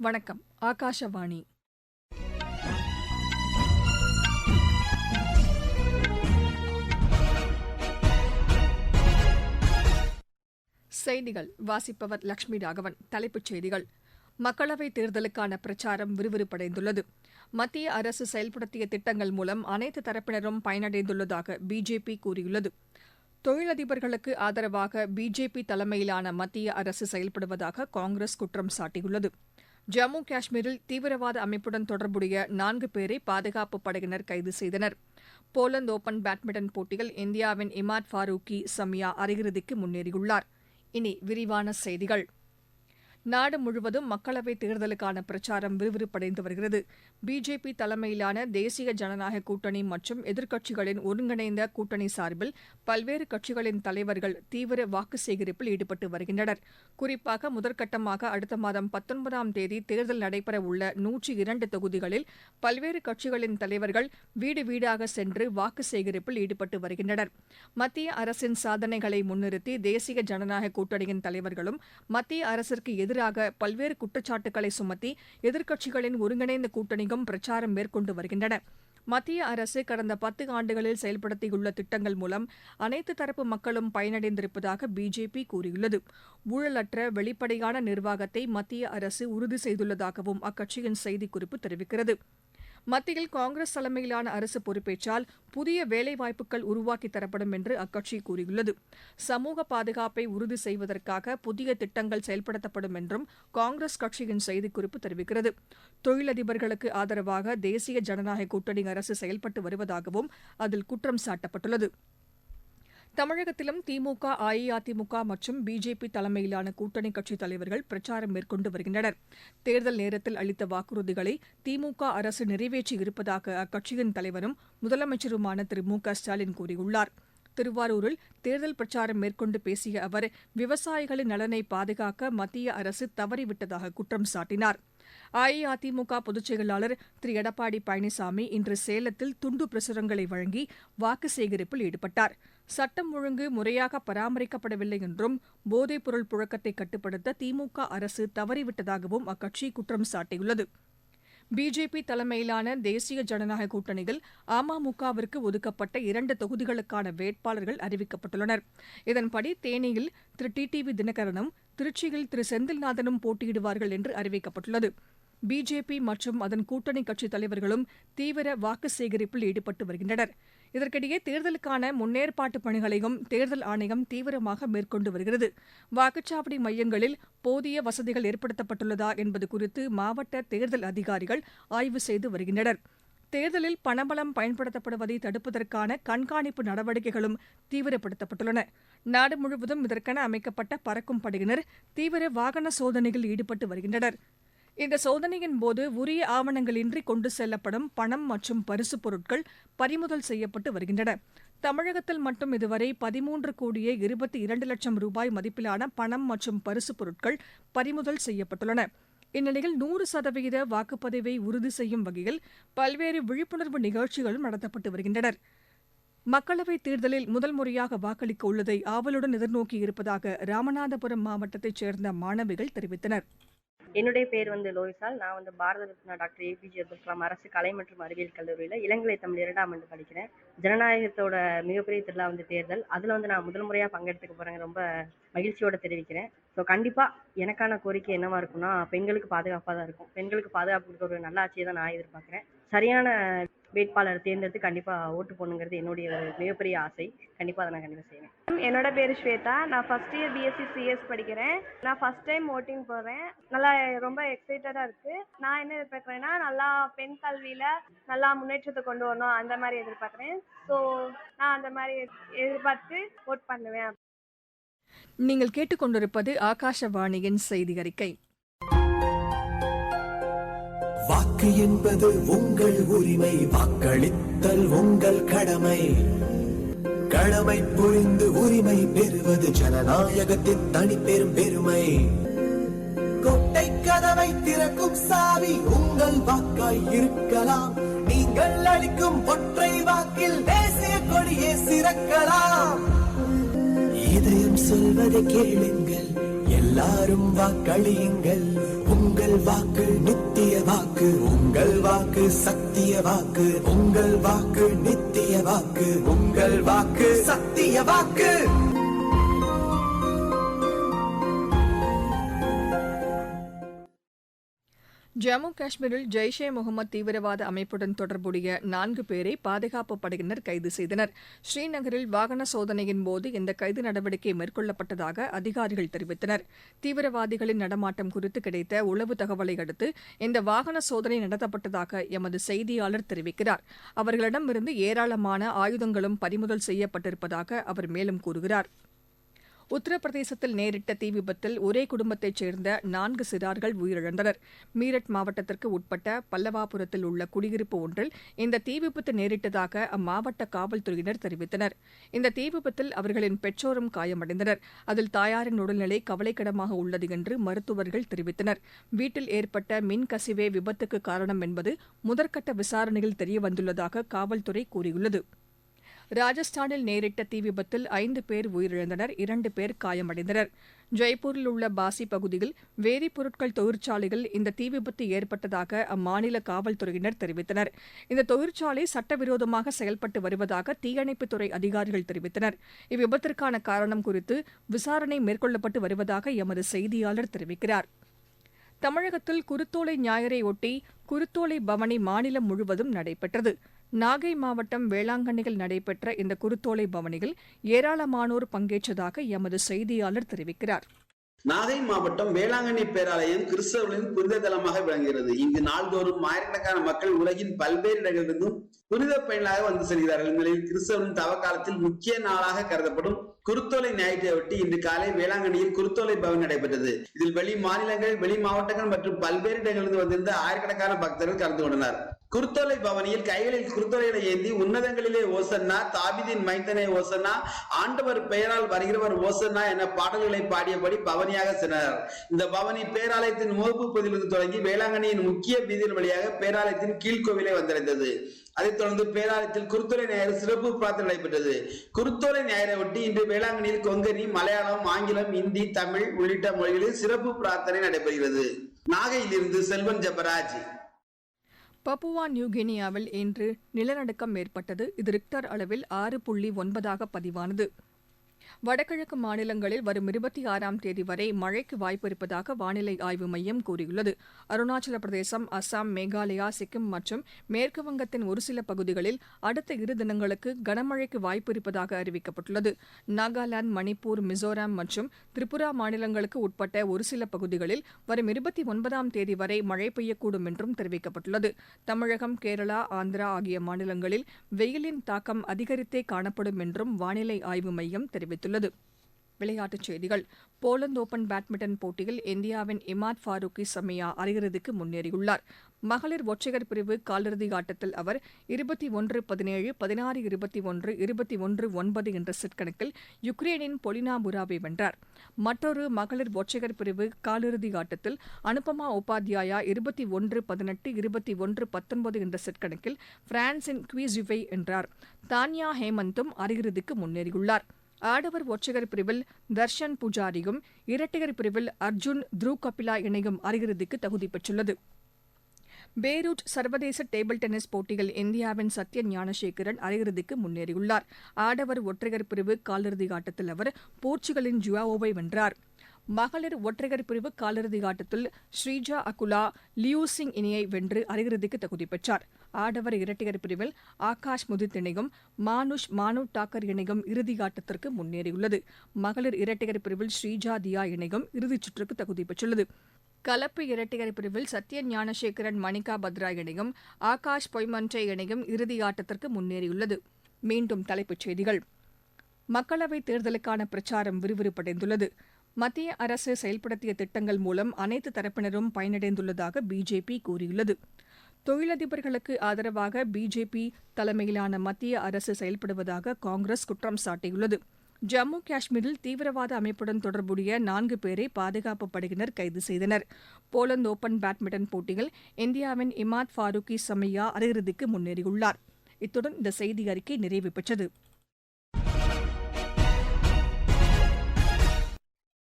வணக்கம். ஆகாஷவாணி. செய்திகள் வாசிப்பவர் லட்சுமி ராகவன். தலைப்புச் செய்திகள். மக்களவைத் தேர்தலுக்கான பிரச்சாரம் விறுவிறுப்படைந்துள்ளது. மத்திய அரசு செயல்படுத்திய திட்டங்கள் மூலம் அனைத்து தரப்பினரும் பயனடைந்துள்ளதாக பிஜேபி கூறியுள்ளது. தொழிலதிபர்களுக்கு ஆதரவாக பிஜேபி தலைமையிலான மத்திய அரசு செயல்படுவதாக காங்கிரஸ் குற்றம் சாட்டியுள்ளது. ஜம்மு காஷ்மீரில் தீவிரவாத அமைப்புடன் தொடர்புடைய 4 பேரை பாதுகாப்புப் படையினர் கைது செய்தனர். போலந்து ஒபன் பேட்மிண்டன் போட்டியில் இந்தியாவின் இமாட் ஃபாரூக்கி சமியா அரையிறுதிக்கு முன்னேறியுள்ளார். இனி விரிவான செய்திகள். நாடு முழுவதும் மக்களவைத் தேர்தலுக்கான பிரச்சாரம் விறுவிறுப்படைந்து வருகிறது. பிஜேபி தலைமையிலான தேசிய ஜனநாயக கூட்டணி மற்றும் எதிர்க்கட்சிகளின் ஒருங்கிணைந்த கூட்டணி சார்பில் பல்வேறு கட்சிகளின் தலைவர்கள் தீவிர வாக்கு சேகரிப்பில் ஈடுபட்டு வருகின்றனர். குறிப்பாக முதற்கட்டமாக அடுத்த மாதம் 19ஆம் தேதி தேர்தல் நடைபெறவுள்ள 102 தொகுதிகளில் பல்வேறு கட்சிகளின் தலைவர்கள் வீடு வீடாக சென்று வாக்கு சேகரிப்பில் ஈடுபட்டு வருகின்றனர். மத்திய அரசின் சாதனைகளை முன்னிறுத்தி தேசிய ஜனநாயக கூட்டணியின் தலைவர்களும் மத்திய அரசிற்கு எதிராக பல்வேறு குற்றச்சாட்டுகளை சுமத்தி எதிர்க்கட்சிகளின் ஒருங்கிணைந்த கூட்டணியும் பிரச்சாரம் மேற்கொண்டு வருகின்றன. மத்திய அரசு கடந்த 10 ஆண்டுகளில் செயல்படுத்தியுள்ள திட்டங்கள் மூலம் அனைத்து தரப்பு மக்களும் பயனடைந்திருப்பதாக பிஜேபி கூறியுள்ளது. ஊழலற்ற வெளிப்படையான நிர்வாகத்தை மத்திய அரசு உறுதி செய்துள்ளதாகவும் அக்கட்சியின் செய்திக்குறிப்பு தெரிவிக்கிறது. மத்தியில் காங்கிரஸ் தலைமையிலான அரசு பொறுப்பேற்றால் புதிய வேலைவாய்ப்புகள் உருவாக்கித் தரப்படும் என்று அக்கட்சி கூறியுள்ளது. சமூக பாதுகாப்பை உறுதி செய்வதற்காக புதிய திட்டங்கள் செயல்படுத்தப்படும் என்றும் காங்கிரஸ் கட்சியின் செய்திக்குறிப்பு தெரிவிக்கிறது. தொழிலதிபர்களுக்கு ஆதரவாக தேசிய ஜனநாயக கூட்டணி அரசு செயல்பட்டு வருவதாகவும் அதில் குற்றம் சாட்டப்பட்டுள்ளது. தமிழகத்திலும் திமுக, அஇஅதிமுக மற்றும் பிஜேபி தலைமையிலான கூட்டணி கட்சித் தலைவர்கள் பிரச்சாரம் மேற்கொண்டு வருகின்றனர். தேர்தல் நேரத்தில் அளித்த வாக்குறுதிகளை திமுக அரசு நிறைவேற்றியிருப்பதாக அக்கட்சியின் தலைவரும் முதலமைச்சருமான திரு மு.க.ஸ்டாலின் கூறியுள்ளார். திருவாரூரில் தேர்தல் பிரச்சாரம் மேற்கொண்டு பேசிய அவர் விவசாயிகளின் நலனை பாதுகாக்க மத்திய அரசு தவறிவிட்டதாக குற்றம் சாட்டினார். அஇஅதிமுக பொதுச் செயலாளர் திரு எடப்பாடி பழனிசாமி இன்று சேலத்தில் துண்டு பிரசுரங்களை வழங்கி வாக்கு சேகரிப்பில் ஈடுபட்டார். சட்டம் ஒழுங்கு முறையாக பராமரிக்கப்படவில்லை என்றும் போதைப்பொருள் புழக்கத்தை கட்டுப்படுத்த திமுக அரசு தவறிவிட்டதாகவும் அக்கட்சி குற்றம் சாட்டியுள்ளது. பிஜேபி தலைமையிலான தேசிய ஜனநாயக கூட்டணியில் அமமுகவிற்கு ஒதுக்கப்பட்ட 2 தொகுதிகளுக்கான வேட்பாளர்கள் அறிவிக்கப்பட்டுள்ளனர். இதன்படி தேனியில் திரு டிடிவி தினகரனும் திருச்சியில் திரு செந்தில்நாதனும் போட்டியிடுவார்கள் என்று அறிவிக்கப்பட்டுள்ளது. பிஜேபி மற்றும் அதன் கூட்டணி கட்சித் தலைவர்களும் தீவிர வாக்கு சேகரிப்பில் ஈடுபட்டு வருகின்றனர். இதற்கிடையே தேர்தலுக்கான முன்னேற்பாட்டு பணிகளையும் தேர்தல் ஆணையம் தீவிரமாக மேற்கொண்டு வருகிறது. வாக்குச்சாவடி மையங்களில் போதிய வசதிகள் ஏற்படுத்தப்பட்டுள்ளதா என்பது குறித்து மாவட்ட தேர்தல் அதிகாரிகள் ஆய்வு செய்து வருகின்றனர். தேர்தலில் பணபலம் பயன்படுத்தப்படுவதை தடுப்பதற்கான கண்காணிப்பு நடவடிக்கைகளும் தீவிரப்படுத்தப்பட்டுள்ளன. நாடு முழுவதும் இதற்கென அமைக்கப்பட்ட பறக்கும் படையினர் தீவிர வாகன சோதனையில் ஈடுபட்டு வருகின்றனர். இந்த சோதனையின் போது உரிய ஆவணங்களின்றி கொண்டு செல்லப்படும் பணம் மற்றும் பரிசுப் பொருட்கள் பறிமுதல் செய்யப்பட்டு வருகின்றன. தமிழகத்தில் மட்டும் இதுவரை 13,22,00,000 ரூபாய் மதிப்பிலான பணம் மற்றும் பரிசுப் பொருட்கள் பறிமுதல் செய்யப்பட்டுள்ளன. இந்நிலையில் 100% வாக்குப்பதிவை உறுதி செய்யும் வகையில் பல்வேறு விழிப்புணர்வு நிகழ்ச்சிகளும் நடத்தப்பட்டு வருகின்றன. மக்களவைத் தேர்தலில் முதல் முறையாக வாக்களிக்க உள்ளதை ஆவலுடன் எதிர்நோக்கியிருப்பதாக ராமநாதபுரம் மாவட்டத்தைச் சேர்ந்த மாணவிகள் தெரிவித்தனர். என்னுடைய பேர் லோயிசால். நான் பாரத ரத்னா டாக்டர் ஏபிஜே அப்துல் கலாம் அரசு கலை மற்றும் அறிவியல் கல்லூரியில் இளங்கலை தமிழ் 2ஆம் ஆண்டு படிக்கிறேன். ஜனநாயகத்தோட மிகப்பெரிய திருவிழா தேர்தல். அதில் நான் முதல் முறையாக பங்கெடுத்துக்க போகிறேன். ரொம்ப மகிழ்ச்சியோட தெரிவிக்கிறேன். ஸோ கண்டிப்பாக எனக்கான கோரிக்கை என்னவா இருக்குன்னா, பெண்களுக்கு பாதுகாப்பாக தான் இருக்கும். பெண்களுக்கு பாதுகாப்பு கொடுக்க ஒரு நல்ல ஆட்சியை தான் நான் எதிர்பார்க்குறேன். சரியான வேட்பாளர் தேர்ந்தெடுத்து கண்டிப்பாக ஓட்டு போடணுங்கிறது என்னுடைய மிகப்பெரிய ஆசை. கண்டிப்பாக அதை நான் கண்டிப்பாக செய்வேன். என்னோட பேர் ஸ்வேதா. நான் ஃபர்ஸ்ட் இயர் பிஎஸ்சி சிஎஸ் படிக்கிறேன். நான் ஃபர்ஸ்ட் டைம் ஓட்டிங் போகிறேன். நல்லா ரொம்ப எக்ஸைட்டடாக இருக்குது. நான் என்ன எதிர்பார்க்குறேன்னா, நல்லா பெண் கல்வியில் நல்லா முன்னேற்றத்தை கொண்டு வரணும் அந்த மாதிரி எதிர்பார்க்குறேன். ஸோ நான் அந்த மாதிரி எதிர்பார்த்து ஓட் பண்ணுவேன். நீங்கள் கேட்டுக்கொண்டிருப்பது ஆகாஷவாணியின் செய்தி அறிக்கை. வாக்கு என்பது உங்கள் உரிமை. வாக்களித்தல் உங்கள் கடமை. கடமை புரிந்து உரிமை பெறுவது ஜனநாயகத்தின் தனிப்பெரும் பெருமை. கொட்டை கதவை திறக்கும் சாவி உங்கள் வாக்காய் இருக்கலாம். நீங்கள் அளிக்கும் ஒற்றை வாக்கில் தேசிய கொடியே சிறக்கலாம். இதயம் சொல்வதை கேளுங்கள். எல்லாரும் வாக்களியுங்கள். உங்கள் வாக்கு நித்திய வாக்கு, உங்கள் வாக்கு சத்திய வாக்கு, உங்கள் வாக்கு நித்திய வாக்கு, உங்கள் வாக்கு சத்திய வாக்கு. ஜம்மு காஷ்மீரில் ஜெய்ஷே முகமது தீவிரவாத அமைப்புடன் தொடர்புடைய 4 பேரை பாதுகாப்பு படையினர் கைது செய்தனர். ஸ்ரீநகரில் வாகன சோதனையின் போது இந்த கைது நடவடிக்கை மேற்கொள்ளப்பட்டதாக அதிகாரிகள் தெரிவித்தனர். தீவிரவாதிகளின் நடமாட்டம் குறித்து கிடைத்த உளவு தகவலை அடுத்து இந்த வாகன சோதனை நடத்தப்பட்டதாக எமது செய்தியாளர் தெரிவிக்கிறார். அவர்களிடமிருந்து ஏராளமான ஆயுதங்களும் பறிமுதல் செய்யப்பட்டிருப்பதாக அவர் மேலும் கூறுகிறார். உத்தரப்பிரதேசத்தில் நேரிட்ட தீ விபத்தில் ஒரே குடும்பத்தைச் சேர்ந்த 4 சிறார்கள் உயிரிழந்தனர். மீரட் மாவட்டத்திற்கு உட்பட்ட பல்லவாபுரத்தில் உள்ள குடியிருப்பு ஒன்றில் இந்த தீ விபத்து நேரிட்டதாக அம்மாவட்ட காவல்துறையினர் தெரிவித்தனர். இந்த தீ விபத்தில் அவர்களின் பெற்றோரும் காயமடைந்தனர். அதில் தாயாரின் உடல்நிலை கவலைக்கிடமாக உள்ளது என்று மருத்துவர்கள் தெரிவித்தனர். வீட்டில் ஏற்பட்ட மின் கசிவே விபத்துக்கு காரணம் என்பது முதற்கட்ட விசாரணையில் தெரியவந்துள்ளதாக காவல்துறை கூறியுள்ளது. ராஜஸ்தானில் நேரிட்ட தீ விபத்தில் 5 பேர் உயிரிழந்தனர், 2 பேர் காயமடைந்தனர். ஜெய்ப்பூரில் உள்ள பாசி பகுதியில் வேதிப்பொருட்கள் தொழிற்சாலையில் இந்த தீ விபத்து ஏற்பட்டதாக அம்மாநில காவல்துறையினர் தெரிவித்தனர். இந்த தொழிற்சாலை சட்டவிரோதமாக செயல்பட்டு வருவதாக தீயணைப்புத்துறை அதிகாரிகள் தெரிவித்தனர். இவ்விபத்திற்கான காரணம் குறித்து விசாரணை மேற்கொள்ளப்பட்டு வருவதாக எமது செய்தியாளர் தெரிவிக்கிறார். தமிழகத்தில் குருத்தோலை ஞாயிறையொட்டி குருத்தோலை பவனி மாநிலம் முழுவதும் நடைபெற்றது. நாகை மாவட்டம் வேளாங்கண்ணியில் நடைபெற்ற இந்த குருத்தோலை பவனியில் ஏராளமானோர் பங்கேற்றதாக எமது செய்தியாளர் தெரிவிக்கிறார். நாகை மாவட்டம் வேளாங்கண்ணி பேராலயம் கிறிஸ்தவர்களின் புனித தலமாக விளங்குகிறது. இங்கு நாள்தோறும் ஆயிரக்கணக்கான மக்கள் உலகின் பல்வேறு இடங்களிலிருந்தும் புனித பயனாக வந்து செல்கிறார்கள். இந்நிலையில் கிறிஸ்தவரின் தவக்காலத்தில் முக்கிய நாளாக கருதப்படும் குருத்தோலை ஞாயிற்றையொட்டி இன்று காலை வேளாங்கண்ணியில் குருத்தோலை பவன் நடைபெற்றது. இதில் வெளி மாநிலங்கள், வெளி மாவட்டங்கள் மற்றும் பல்வேறு இடங்களிலிருந்து வந்திருந்த ஆயிரக்கணக்கான பக்தர்கள் கலந்து கொண்டனர். குருத்தோலை பவனியில் கைகளில் குருத்தோலைகளை ஏந்தி உன்னதங்களிலே ஓசன்னா, தாவீதின் மைந்தனே ஓசன்னா, ஆண்டவர் பெயரால் வருகிறவர் ஓசன்னா என பாடல்களை பாடியபடி பவனியாக சென்றனர். இந்த பவனி பேராலயத்தின் முகப்பு பகுதியிலிருந்து தொடங்கி வேளாங்கண்ணியின் முக்கிய வீதியின் வழியாக பேராலயத்தின் கீழ்கோவிலை வந்தடைந்தது. அதைத் தொடர்ந்து பேராலயத்தில் குருத்தோலை ஞாயிறு சிறப்பு பிரார்த்தனை நடைபெற்றது. குருத்தோலை ஞாயிறை ஒட்டி இன்று வேளாங்கண்ணியில் கொங்கணி, மலையாளம், ஆங்கிலம், இந்தி, தமிழ் உள்ளிட்ட மொழிகளில் சிறப்பு பிரார்த்தனை நடைபெறுகிறது. நாகையிலிருந்து செல்வன் ஜெபராஜ். பப்புவா நியூகினியாவில் இன்று நிலநடுக்கம் ஏற்பட்டது. இது ரிக்டர் அளவில் 6.9 பதிவானது. வடகிழக்கு மாநிலங்களில் வரும் 26ஆம் தேதி வரை மழைக்கு வாய்ப்பு இருப்பதாக வானிலை ஆய்வு மையம் கூறியுள்ளது. அருணாச்சல பிரதேசம், அசாம், மேகாலயா, சிக்கிம் மற்றும் மேற்குவங்கத்தின் ஒரு சில பகுதிகளில் அடுத்த 2 தினங்களுக்கு கனமழைக்கு வாய்ப்பு இருப்பதாக அறிவிக்கப்பட்டுள்ளது. நாகாலாந்து, மணிப்பூர், மிசோராம் மற்றும் திரிபுரா மாநிலங்களுக்கு உட்பட்ட ஒரு சில பகுதிகளில் வரும் 29ஆம் தேதி வரை மழை பெய்யக்கூடும் என்றும் தெரிவிக்கப்பட்டுள்ளது. தமிழகம், கேரளா, ஆந்திரா ஆகிய மாநிலங்களில் வெயிலின் தாக்கம் அதிகரித்தே காணப்படும் என்றும் வானிலை ஆய்வு மையம் தெரிவித்துள்ளது. விளையாட்டுச் செய்திகள். போலந்து ஓபன் பேட்மிண்டன் போட்டியில் இந்தியாவின் இமாத் ஃபாரூகி சமியா அரையிறுதிக்கு முன்னேறியுள்ளார். மகளிர் ஒற்றையர் பிரிவு காலிறுதி ஆட்டத்தில் அவர் 21-17, 16-21, 21-9 என்ற செட் கணக்கில் யுக்ரைனின் பொலினா புராவை வென்றார். மற்றொரு மகளிர் ஒற்றையர் பிரிவு காலிறுதி ஆட்டத்தில் அனுபமா உபாத்யாயா 21-18, 21-19 என்ற செட் கணக்கில் பிரான்சின் குவிஸுவை வென்றார். தான்யா ஹேமந்தும் அரையிறுதிக்கு முன்னேறியுள்ளார். ஆடவர் ஒற்றையர் பிரிவில் தர்ஷன் புஜாரியும், இரட்டையர் பிரிவில் அர்ஜுன் த்ருவ் கபிலா இணையும் அரையிறுதிக்கு தகுதி பெற்றுள்ளது. பேரூட் சர்வதேச டேபிள் டென்னிஸ் போட்டியில் இந்தியாவின் சத்யன் ஞானசேகரன் அரையிறுதிக்கு முன்னேறியுள்ளார். ஆடவர் ஒற்றையர் பிரிவு காலிறுதி ஆட்டத்தில் அவர் போர்ச்சுகலின் ஜுவாவோவை வென்றார். மகளிர் ஒற்றையர் பிரிவு காலிறுதி ஆட்டத்தில் ஸ்ரீஜா அகுலா லியூசிங் இணையை வென்று அரையிறுதிக்கு தகுதி பெற்றார். ஆடவர் இரட்டையர் பிரிவில் ஆகாஷ் முதித் இணையும் மானு டாக்கர் இணையும் இறுதி ஆட்டத்திற்கு முன்னேறியுள்ளது. மகளிர் இரட்டையர் பிரிவில் ஸ்ரீஜா தியா இணையும் இறுதிச் சுற்றுக்கு தகுதி பெற்றுள்ளது. கலப்பு இரட்டையர் பிரிவில் சத்யன் ஞானசேகரன் மணிகா பத்ரா இணையும் ஆகாஷ் பொய்மன்ட்ரே இணையும் இறுதி ஆட்டத்திற்கு முன்னேறியுள்ளது. மீண்டும் தலைப்புச் செய்திகள். மக்களவைத் தேர்தலுக்கான பிரச்சாரம் விறுவிறுப்படைந்துள்ளது. மத்திய அரசு செயல்படுத்திய திட்டங்கள் மூலம் அனைத்து தரப்பினரும் பயனடைந்துள்ளதாக பிஜேபி கூறியுள்ளது. தொழிலதிபர்களுக்கு ஆதரவாக பிஜேபி தலைமையிலான மத்திய அரசு செயல்படுவதாக காங்கிரஸ் குற்றம் சாட்டியுள்ளது. ஜம்மு காஷ்மீரில் தீவிரவாத அமைப்புடன் தொடர்புடைய 4 பேரை பாதுகாப்பு படையினர் கைது செய்தனர். போலந்து ஓபன் பேட்மிண்டன் போட்டியில் இந்தியாவின் இமாத் ஃபாரூகி சமியா அரையிறுதிக்கு முன்னேறியுள்ளார். இத்துடன் இந்த செய்தி அறிக்கை நிறைவு பெற்றது.